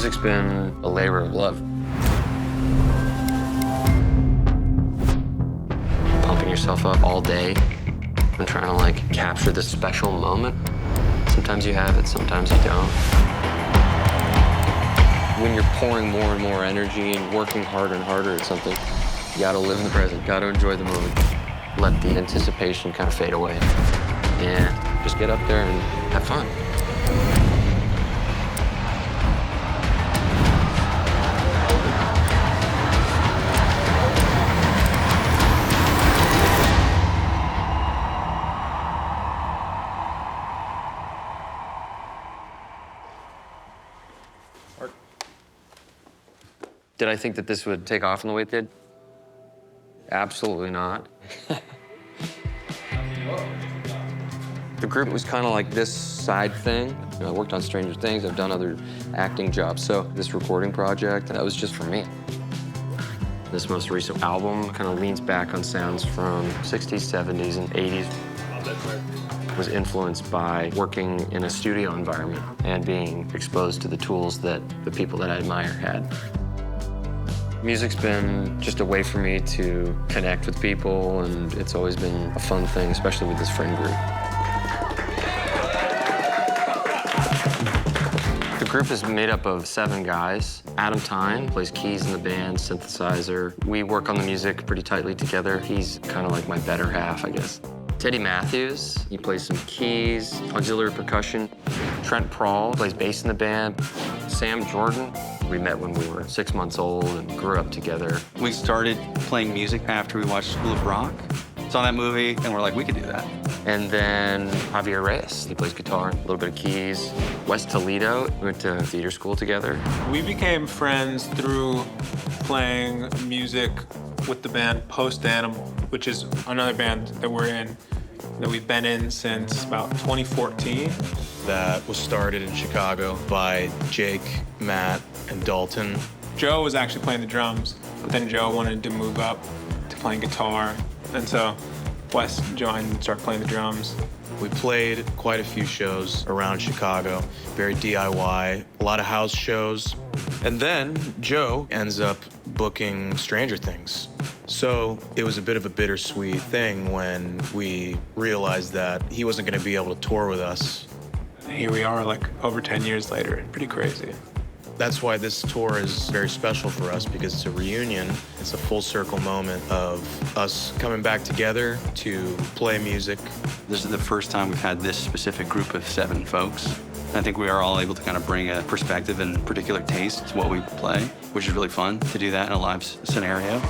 Music's been a labor of love. Pumping yourself up all day and trying to like capture this special moment. Sometimes you have it, sometimes you don't. When you're pouring more and more energy and working harder and harder at something, you gotta live in the present, gotta enjoy the moment. Let the anticipation kind of fade away. And just get up there and have fun. Did I think that this would take off in the way it did? Absolutely not. The group was kind of like this side thing. You know, I worked on Stranger Things, I've done other acting jobs, so this recording project, that was just for me. This most recent album kind of leans back on sounds from 60s, 70s, and 80s. Was influenced by working in a studio environment and being exposed to the tools that the people that I admire had. Music's been just a way for me to connect with people, and it's always been a fun thing, especially with this friend group. The group is made up of 7 guys. Adam Tyne plays keys in the band, synthesizer. We work on the music pretty tightly together. He's kind of like my better half, I guess. Teddy Matthews, he plays some keys, auxiliary percussion. Trent Prawl plays bass in the band. Sam Jordan, we met when we were 6 months old and grew up together. We started playing music after we watched School of Rock. Saw that movie, and we're like, we could do that. And then Javier Reyes, he plays guitar, a little bit of keys. Wes Toledo, we went to theater school together. We became friends through playing music with the band Post Animal, which is another band that we're in, that we've been in since about 2014. That was started in Chicago by Jake, Matt, and Dalton. Joe was actually playing the drums, but then Joe wanted to move up to playing guitar, and so Wes joined and started playing the drums. We played quite a few shows around Chicago, very DIY, a lot of house shows. And then Joe ends up booking Stranger Things. So it was a bit of a bittersweet thing when we realized that he wasn't going to be able to tour with us. Here we are, like, over 10 years later. Pretty crazy. That's why this tour is very special for us, because it's a reunion. It's a full circle moment of us coming back together to play music. This is the first time we've had this specific group of 7 folks. I think we are all able to kind of bring a perspective and particular taste to what we play, which is really fun to do that in a live scenario.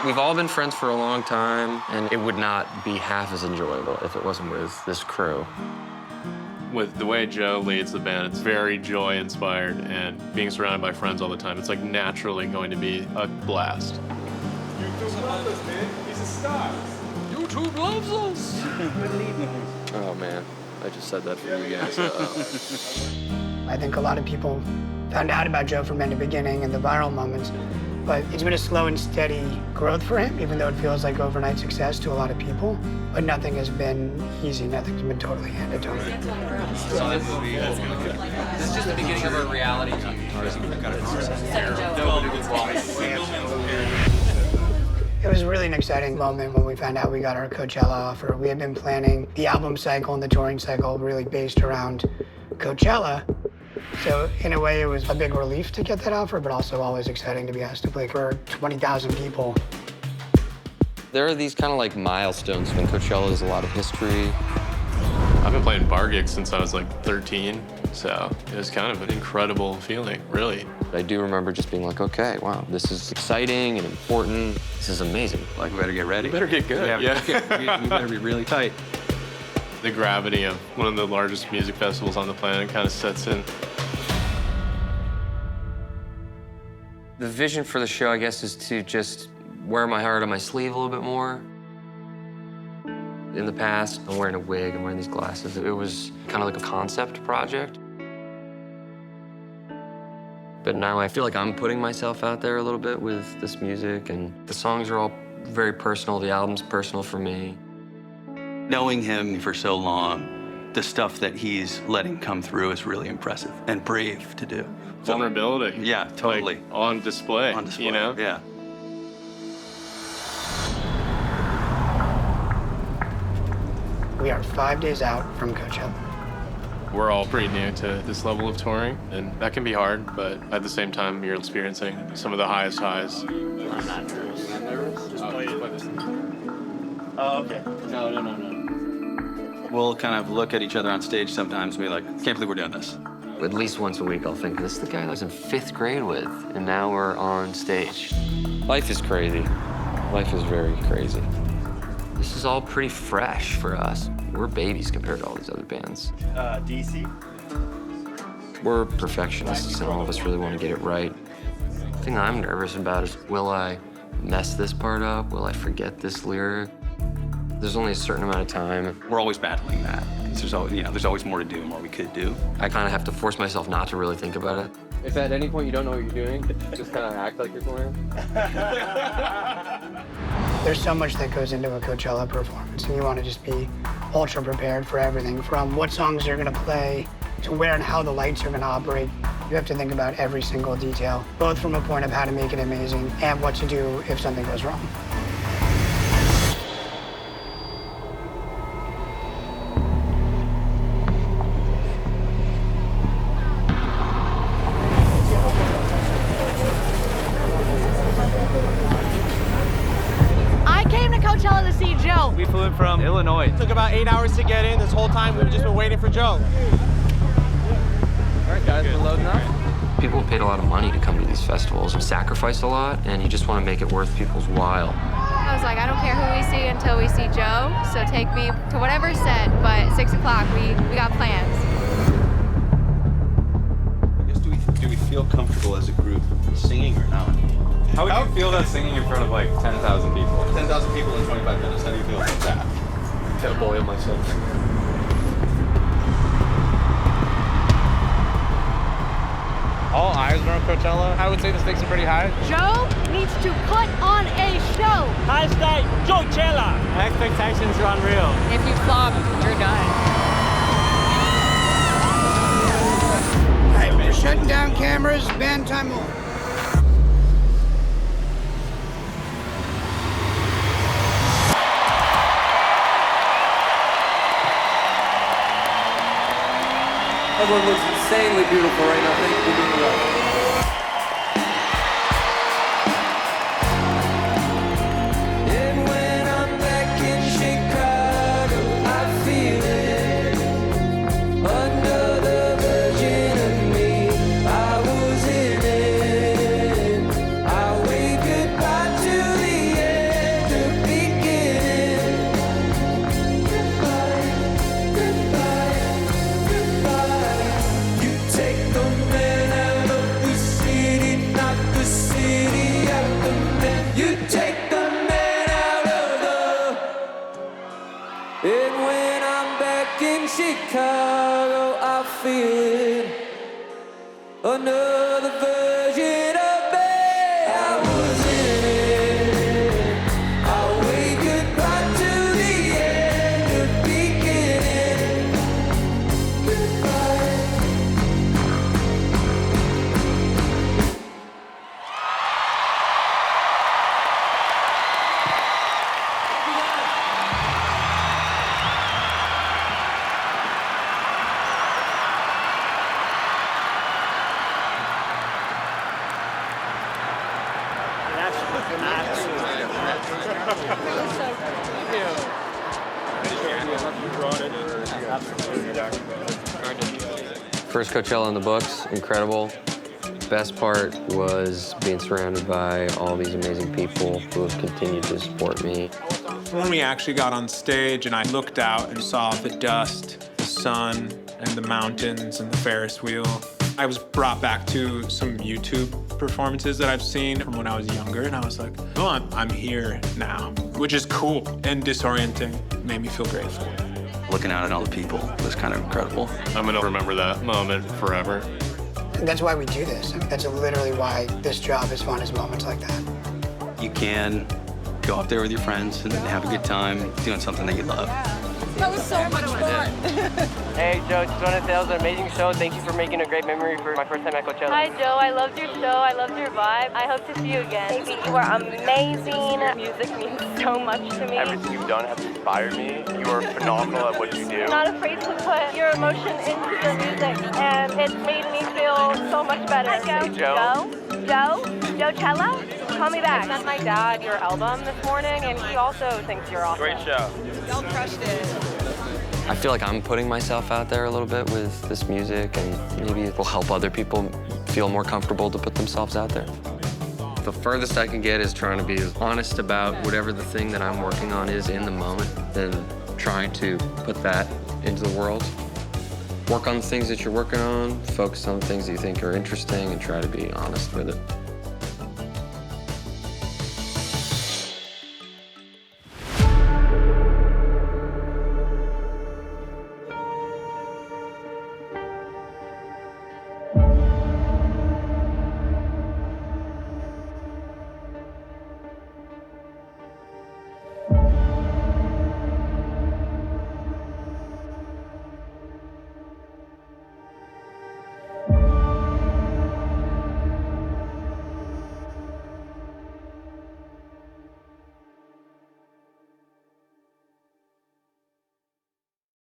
We've all been friends for a long time, and it would not be half as enjoyable if it wasn't with this crew. With the way Joe leads the band, it's very joy-inspired, and being surrounded by friends all the time, it's like naturally going to be a blast. YouTube loves us, man. He's a star. YouTube loves us! Oh, man. I just said that for you guys. I think a lot of people found out about Joe from the beginning and the viral moments, but it's been a slow and steady growth for him, even though it feels like overnight success to a lot of people. But nothing has been easy. Nothing's been totally handed to him. This is just the beginning of our reality TV. It was really an exciting moment when we found out we got our Coachella offer. We had been planning the album cycle and the touring cycle really based around Coachella. So in a way, it was a big relief to get that offer, but also always exciting to be asked to play for 20,000 people. There are these kind of like milestones when Coachella is a lot of history. I've been playing bar gigs since I was like 13, so it was kind of an incredible feeling, really. I do remember just being like, okay, wow, this is exciting and important. This is amazing. Like, we better get ready. You better get good, yeah. We better be really tight. The gravity of one of the largest music festivals on the planet kind of sets in. The vision for the show, I guess, is to just wear my heart on my sleeve a little bit more. In the past, I'm wearing a wig, I'm wearing these glasses. It was kind of like a concept project. But now I feel like I'm putting myself out there a little bit with this music, and the songs are all very personal. The album's personal for me. Knowing him for so long, the stuff that he's letting come through is really impressive and brave to do. Vulnerability. Yeah, totally. Like, on display. On display, You know? Yeah. We are 5 days out from Coachella. We're all pretty new to this level of touring, and that can be hard, but at the same time, you're experiencing some of the highest highs. I'm not nervous. I'm nervous. Just play it. Oh, okay. No. We'll kind of look at each other on stage sometimes and be like, can't believe we're doing this. At least once a week, I'll think, this is the guy I was in 5th grade with, and now we're on stage. Life is crazy. Life is very crazy. This is all pretty fresh for us. We're babies compared to all these other bands. DC. We're perfectionists, and all of us really want to get it right. The thing I'm nervous about is, will I mess this part up? Will I forget this lyric? There's only a certain amount of time. We're always battling that. 'Cause there's always, there's always more to do and more we could do. I kind of have to force myself not to really think about it. If at any point you don't know what you're doing, just kind of act like you're going. There's so much that goes into a Coachella performance, and you want to just be ultra prepared for everything, from what songs you're going to play to where and how the lights are going to operate. You have to think about every single detail, both from a point of how to make it amazing and what to do if something goes wrong. Coachella to see Joe. We flew in from Illinois. It took about 8 hours to get in. This whole time we've just been waiting for Joe. All right, guys, we're loading up. People paid a lot of money to come to these festivals and sacrificed a lot, and you just want to make it worth people's while. I was like, I don't care who we see until we see Joe, so take me to whatever set, but at 6 o'clock, we got plans. I guess, do we feel comfortable as a group singing or not? How would you feel about singing in front of like 10,000 people? 10,000 people in 25 minutes. How do you feel about that? Kind of boil myself. All eyes are on Coachella. I would say the stakes are pretty high. Joe needs to put on a show. Hashtag Coachella. Expectations are unreal. If you flop, you're done. All right, we're shutting down cameras, band time over. Everyone looks insanely beautiful right now. Thank you for being here. Chicago, I feel it. Another version of me. I was in it. I wave goodbye to the end of beginning. Goodbye. First Coachella in the books, incredible. Best part was being surrounded by all these amazing people who have continued to support me. When we actually got on stage and I looked out and saw the dust, the sun, and the mountains and the Ferris wheel, I was brought back to some YouTube performances that I've seen from when I was younger, and I was like, oh, I'm here now, which is cool and disorienting. It made me feel grateful. Looking out at all the people was kind of incredible. I'm gonna remember that moment forever. That's why we do this. I mean, that's literally why this job is fun, is moments like that. You can go out there with your friends and have a good time doing something that you love. That was so much fun. Hey, Joe, just want to say that was an amazing show. Thank you for making a great memory for my first time at Coachella. Hi, Joe. I loved your show. I loved your vibe. I hope to see you again. Baby, you are amazing. Music means so much to me. Everything you've done has inspired me. You are phenomenal at what you do. You're not afraid to put your emotion into your music, and it's made me feel so much better. Hi, Joe. Hey, Joe. Joe Cella? Call me back. I sent my dad your album this morning, and he also thinks you're awesome. Great show. Y'all crushed it. I feel like I'm putting myself out there a little bit with this music, and maybe it will help other people feel more comfortable to put themselves out there. The furthest I can get is trying to be as honest about whatever the thing that I'm working on is in the moment, than trying to put that into the world. Work on the things that you're working on, focus on the things that you think are interesting, and try to be honest with it.